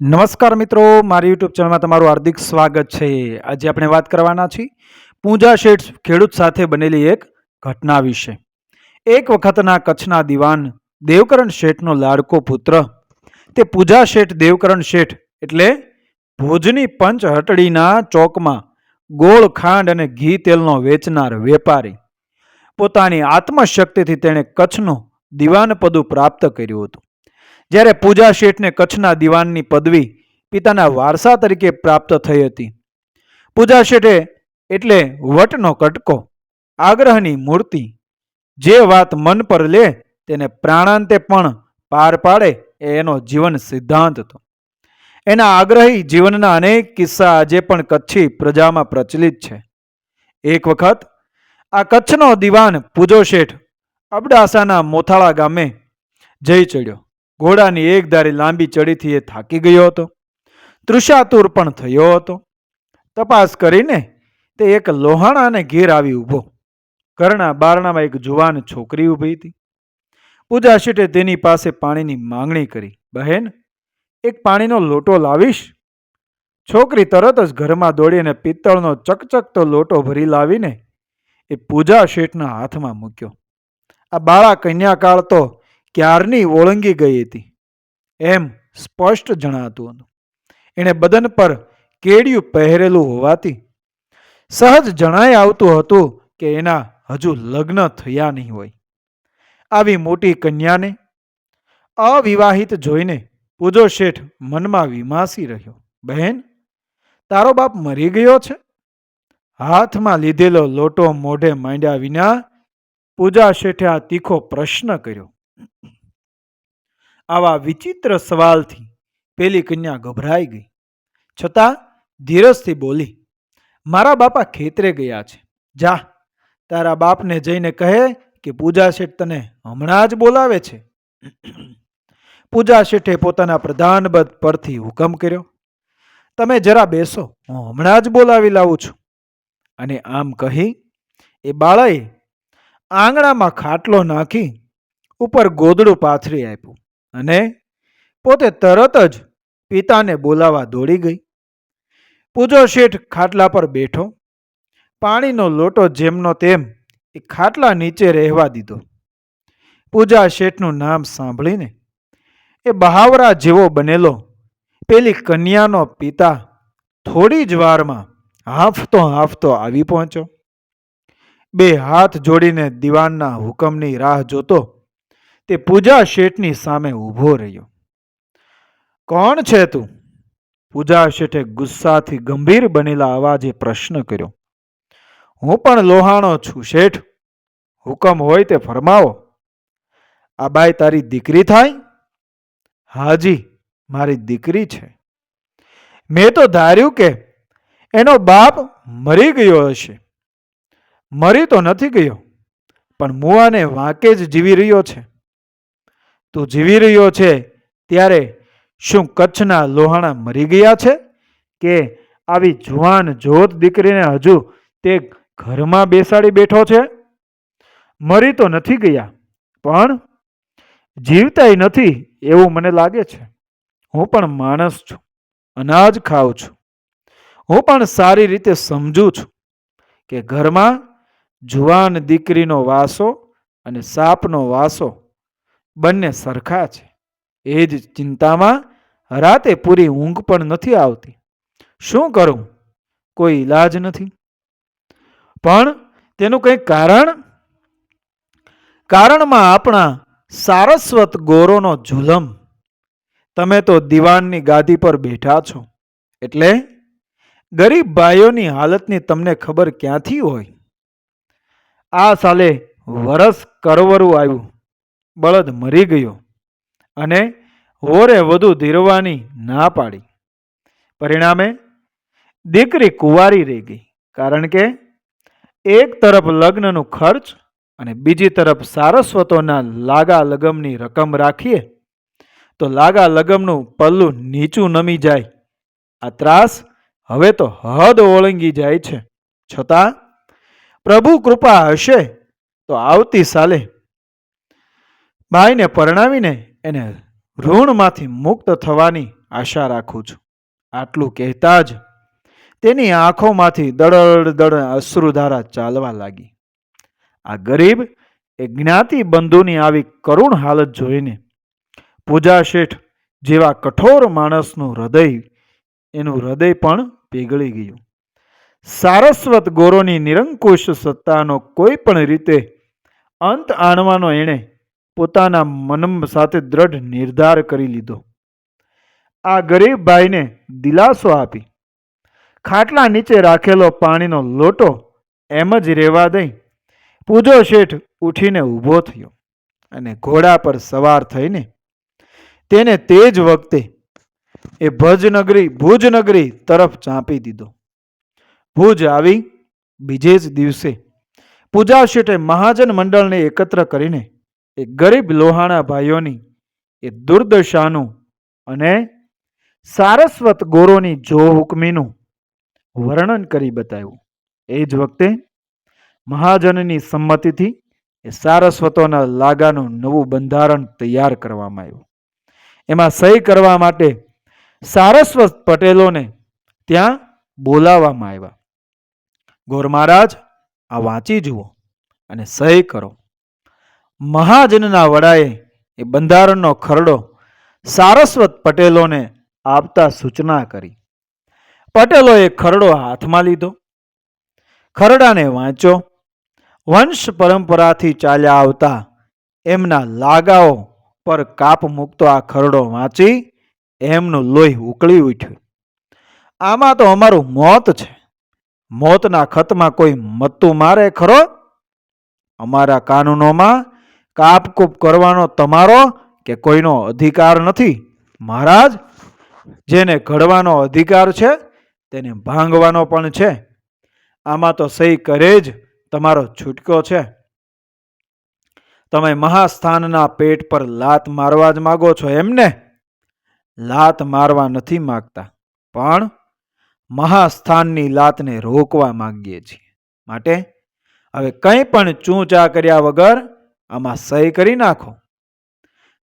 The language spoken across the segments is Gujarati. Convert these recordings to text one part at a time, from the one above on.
નમસ્કાર મિત્રો, મારી યુટ્યુબ ચેનલમાં તમારું હાર્દિક સ્વાગત છે. આજે આપણે વાત કરવાના છીએ પૂંજા શેઠ ખેડૂત સાથે બનેલી એક ઘટના વિશે. એક વખતના કચ્છના દિવાન દેવકરણ શેઠનો લાડકો પુત્ર તે પૂજા શેઠ દેવકરણ શેઠ એટલે ભુજની પંચ હટડીના ચોકમાં ગોળ ખાંડ અને ઘી તેલનો વેચનાર વેપારી પોતાની આત્મશક્તિથી તેણે કચ્છનું દિવાન પદું પ્રાપ્ત કર્યું હતું. જ્યારે પૂજા શેઠને કચ્છના દિવાનની પદવી પિતાના વારસા તરીકે પ્રાપ્ત થઈ હતી. પૂજા શેઠે એટલે વટનો કટકો, આગ્રહની મૂર્તિ, જે વાત મન પર લે તેને પ્રાણાંતે પણ પાર પાડે એ એનો જીવન સિદ્ધાંત હતો. એના આગ્રહી જીવનના અનેક કિસ્સા આજે પણ કચ્છી પ્રજામાં પ્રચલિત છે. એક વખત આ કચ્છનો દિવાન પૂજો શેઠ અબડાસાના મોથાળા ગામે જઈ ચડ્યો. ઘોડાની એક ધારી લાંબી ચડીથી એ થાકી ગયો હતો, તૃષાતુર પણ થયો હતો. તપાસ કરીને તે એક લોહાણાને ઘેર આવી ઊભો. ઘરના બારણામાં એક જુવાન છોકરી ઊભી હતી. પૂજા શેઠે તેની પાસે પાણીની માંગણી કરી. બહેન, એક પાણીનો લોટો લાવીશ? છોકરી તરત જ ઘરમાં દોડીને પિત્તળનો ચકચકતો લોટો ભરી લાવીને એ પૂજા શેઠના હાથમાં મૂક્યો. આ બાળા કન્યાકાળ તો ક્યારની ઓળંગી ગઈ હતી એમ સ્પષ્ટ જણાતું હતું. એણે બદન પર કેડિયું પહેરેલું હોવાથી સહજ જણાઈ આવતું હતું કે એના હજુ લગ્ન થયા નહીં હોય. આવી મોટી કન્યાને અવિવાહિત જોઈને પૂજો શેઠ મનમાં વિમાસી રહ્યો. બહેન, તારો બાપ મરી ગયો છે? હાથમાં લીધેલો લોટો મોઢે માંડ્યા વિના પૂજા શેઠે આ તીખો પ્રશ્ન કર્યો. આવા વિચિત્ર સવાલથી પેલી કન્યા ગભરાઈ ગઈ, છતાં ધીરજથી બોલી, મારા બાપા ખેતરે ગયા છે. જા, તારા બાપને જઈને કહે કે પૂજા શેઠ તને હમણાં જ બોલાવે છે. પૂજા શેઠે પોતાના પ્રધાનપદ પરથી હુકમ કર્યો, તમે જરા બેસો, હું હમણાં જ બોલાવી લાવું છું. અને આમ કહી એ બાળાએ આંગણામાં ખાટલો નાખી ઉપર ગોદડું પાથરી આપ્યું અને પોતે તરત જ પિતાને બોલાવા દોડી ગઈ. પૂજો શેઠ ખાટલા પર બેઠો. પાણીનો લોટો જેમનો તેમ એ ખાટલા નીચે રહેવા દીધો. પૂજા શેઠનું નામ સાંભળીને એ બહાવરા જેવો બનેલો પેલી કન્યાનો પિતા થોડી જ વારમાં હાંફતો આવી પહોંચ્યો. બે હાથ જોડીને દિવાનના હુકમની રાહ જોતો તે પૂજા શેઠની સામે ઊભો રહ્યો. કોણ છે તું? પૂજા શેઠે ગુસ્સાથી ગંભીર બનેલા અવાજે પ્રશ્ન કર્યો. હું પણ લોહાણો છું શેઠ, હુકમ હોય તે ફરમાવો. આ બાઈ તારી દીકરી થાય? હાજી, મારી દીકરી છે. મેં તો ધાર્યું કે એનો બાપ મરી ગયો હશે. મરી તો નથી ગયો, પણ મુવાને વાંકે જ જીવી રહ્યો છે. તું જીવી રહ્યો છે ત્યારે શું કચ્છના લોહાણા મરી ગયા છે કે આવી જુવાન જોત દીકરીને હજુ તે ઘરમાં બેસાડી બેઠો છે? મરી તો નથી ગયા, પણ જીવતાય નથી એવું મને લાગે છે. હું પણ માણસ છું, અનાજ ખાઉં છું. હું પણ સારી રીતે સમજું છું કે ઘરમાં જુવાન દીકરીનો વાસો અને સાપનો વાસો બંને સરખા છે. એ જ ચિંતામાં રાતે પૂરી ઊંઘ પણ નથી આવતી. શું કરું? કોઈ ઈલાજ નથી. પણ તેનું કંઈ કારણમાં આપણા સારસ્વત ગોરોનો ઝુલમ. તમે તો દિવાનની ગાદી પર બેઠા છો એટલે ગરીબ ભાઈઓની હાલતની તમને ખબર ક્યાંથી હોય? આ સાલે વરસ કરવરું આવ્યું, બળદ મરી ગયો અને હોરે વધુ ધીરવાની ના પાડી. પરિણામે દીકરી કુંવારી રહી ગઈ. કારણ કે એક તરફ લગ્નનું ખર્ચ અને બીજી તરફ સારસ્વતોના લાગા લગમની રકમ રાખીએ તો લાગા લગમનું પલ્લું નીચું નમી જાય. આ ત્રાસ હવે તો હદ ઓળંગી જાય છે. છતાં પ્રભુ કૃપા હશે તો આવતી સાલે બાઈને પરણાવીને એને ઋણમાંથી મુક્ત થવાની આશા રાખું છું. આટલું કહેતા જ તેની આંખોમાંથી દળડ દળ અશ્રુધારા ચાલવા લાગી. આ ગરીબ એ જ્ઞાતિ બંધુની આવી કરુણ હાલત જોઈને પૂજા શેઠ જેવા કઠોર માણસનું એનું હૃદય પણ પીગળી ગયું. સારસ્વત ગોરોની નિરંકુશ સત્તાનો કોઈ પણ રીતે અંત આણવાનો એણે પોતાના મન સાથે દ્રઢ નિર્ધાર કરી લીધો. આ ગરીબ ભાઈને દિલાસો આપી ખાટલા નીચે રાખેલો પાણીનો લોટો એમ જ રહેવા દઈ પૂજો શેઠ ઉઠીને ઊભો થયો અને ઘોડા પર સવાર થઈને તેને તે જ વખતે એ ભુજનગરી તરફ ચાંપી દીધો. ભુજ આવી બીજે જ દિવસે પૂજા શેઠે મહાજન મંડળને એકત્ર કરીને એ ગરીબ લોહાણા ભાઈઓની એ દુર્દશાનું અને સારસ્વત ગોરોની જો હુકમીનું વર્ણન કરી બતાવ્યું. એ જ વખતે મહાજનની સંમતિથી એ સારસ્વતોના લાગાનું નવું બંધારણ તૈયાર કરવામાં આવ્યું. એમાં સહી કરવા માટે સારસ્વત પટેલોને ત્યાં બોલાવવામાં આવ્યા. ગોર મહારાજ, આ વાંચી જુઓ અને સહી કરો. મહાજનના વડાએ એ બંધારણનો ખરડો સારસ્વત પટેલોને આપતા સૂચના કરી. પટેલોએ ખરડો હાથમાં લીધો, ખરડાને વાંચ્યો. વંશ પરંપરાથી ચાલ્યા આવતા એમના લાગાઓ પર કાપ મૂકતો આ ખરડો વાંચી એમનું લોહી ઉકળી ઉઠ્યું. આમાં તો અમારું મોત છે. મોતના ખતમાં કોઈ મત્તું મારે ખરો? અમારા કાનૂનોમાં કાપકૂપ કરવાનો તમારો કે કોઈનો અધિકાર નથી. મહારાજ, જેને ઘડવાનો અધિકાર છે તેને ભાંગવાનો પણ છે. આમાં તો સહી કરે જ તમારો છૂટકો છે. તમે મહાસ્થાનના પેટ પર લાત મારવા જ માગો છો એમને? લાત મારવા નથી માગતા, પણ મહાસ્થાનની લાતને રોકવા માંગીએ છીએ. માટે હવે કંઈ પણ ચૂંચા કર્યા વગર આમાં સહી કરી નાખો.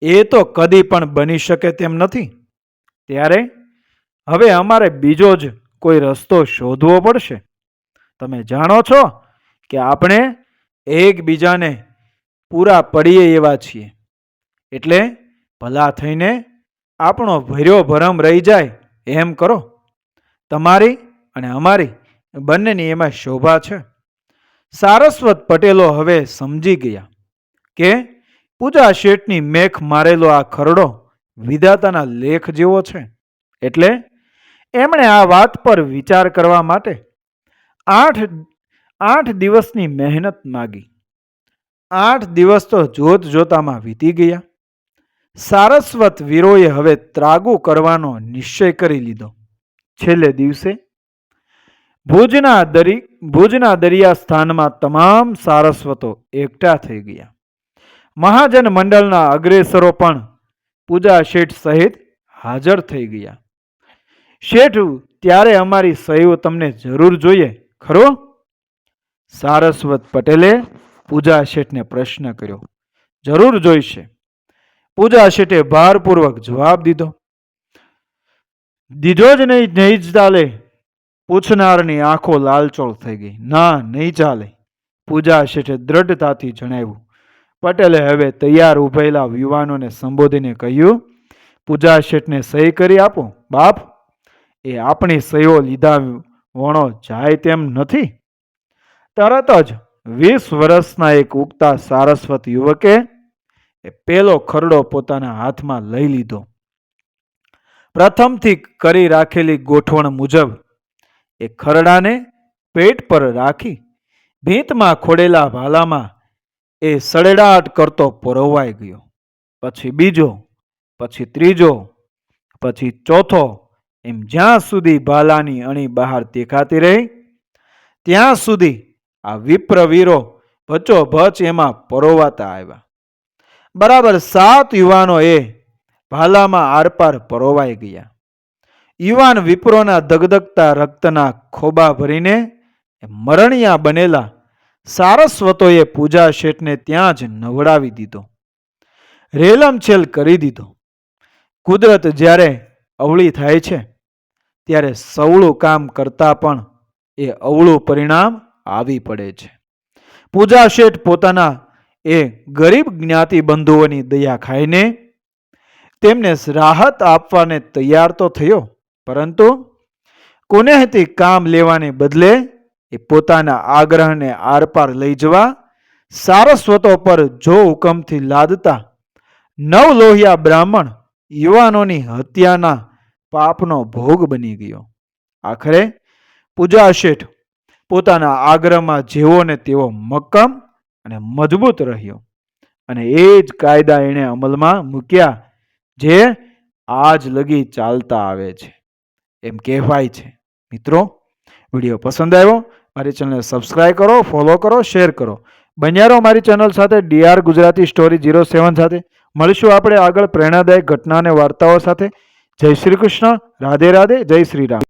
એ તો કદી પણ બની શકે તેમ નથી. ત્યારે હવે અમારે બીજો જ કોઈ રસ્તો શોધવો પડશે. તમે જાણો છો કે આપણે એકબીજાને પૂરા પડીએ એવા છીએ. એટલે ભલા થઈને આપણો ભર્યો ભરમ રહી જાય એમ કરો. તમારી અને અમારી બંનેની એમાં શોભા છે. સારસ્વત પટેલો હવે સમજી ગયા કે પૂજા શેઠની મેખ મારેલો આ ખરડો વિધાતાના લેખ જેવો છે. એટલે એમણે આ વાત પર વિચાર કરવા માટે 8 દિવસની મહેનત માગી. 8 દિવસ તો જોતામાં વીતી ગયા. સારસ્વત વીરોએ હવે ત્રાગુ કરવાનો નિશ્ચય કરી લીધો. છેલ્લે દિવસે ભુજના દરિયા સ્થાનમાં તમામ સારસ્વતો એકઠા થઈ ગયા. મહાજન મંડળના અગ્રેસરો પણ પૂજા શેઠ સહિત હાજર થઈ ગયા. શેઠ, ત્યારે અમારી સહીઓ તમને જરૂર જોઈએ ખરો? સારસ્વત પટેલે પૂજા શેઠને પ્રશ્ન કર્યો. જરૂર જોઈશે. પૂજા શેઠે ભારપૂર્વક જવાબ દીધો જ નહીં ચાલે. પૂછનારની આંખો લાલચોળ થઈ ગઈ. ના, નહીં ચાલે, પૂજા શેઠે દ્રઢતાથી જણાવ્યું. પટેલે હવે તૈયાર ઉભેલા યુવાનોને સંબોધીને કહ્યું, પૂજા શેઠને સહી કરી આપો. બાપ, એ આપણી સહીઓ લીધા વણો જાય તેમ નથી. તરત જ 20 વર્ષના એક ઉગતા સારસ્વત યુવકે એ પેલો ખરડો પોતાના હાથમાં લઈ લીધો. પ્રથમથી કરી રાખેલી ગોઠવણ મુજબ એ ખરડાને પેટ પર રાખી ભીંતમાં ખોડેલા ભાલામાં એ સડેડાટ કરતો પરોવાઈ ગયો. પછી બીજો, પછી ત્રીજો, પછી ચોથો, એમ જ્યાં સુધી ભાલાની અણી બહાર દેખાતી રહી ત્યાં સુધી આ વિપ્રવીરો ભચોભચ એમાં પરોવાતા આવ્યા. બરાબર 7 યુવાનો એ ભાલામાં આરપાર પરોવાઈ ગયા. યુવાન વિપ્રોના દગદગતા રક્તના ખોબા ભરીને મરણિયા બનેલા સારસ્વતોએ પૂજા શેઠને ત્યાં જ નવડાવી દીધો, રેલમછેલ કરી દીધો. કુદરત જ્યારે અવળી થાય છે ત્યારે સવળું કામ કરતા પણ એ અવળું પરિણામ આવી પડે છે. પૂજા શેઠ પોતાના એ ગરીબ જ્ઞાતિ બંધુઓની દયા ખાઈને તેમને રાહત આપવાને તૈયાર તો થયો, પરંતુ કોનેહથી કામ લેવાને બદલે એ પોતાના આગ્રહને આરપાર લઈ જવા સારસ્વતો પર જો હુકમથી લાદતા નવલોહિયા બ્રાહ્મણ યુવાનોની હત્યાના પાપનો ભોગ બની ગયો. આખરે પૂજા શેઠ પોતાના આગ્રહમાં જેવો ને તેવો મક્કમ અને મજબૂત રહ્યો અને એ જ કાયદા એણે અમલમાં મૂક્યા જે આજ લગી ચાલતા આવે છે એમ કહેવાય છે. મિત્રો, વિડીયો પસંદ આવ્યો? મારી ચેનલને સબસ્ક્રાઇબ કરો, ફોલો કરો, શેર કરો. બન્યા રહો મારી ચેનલ સાથે DR ગુજરાતી સ્ટોરી 07 સાથે. મળીશું આપણે આગળ પ્રેરણાદાયક ઘટના અને વાર્તાઓ સાથે. જય શ્રી કૃષ્ણ, રાધે રાધે, જય શ્રી રામ.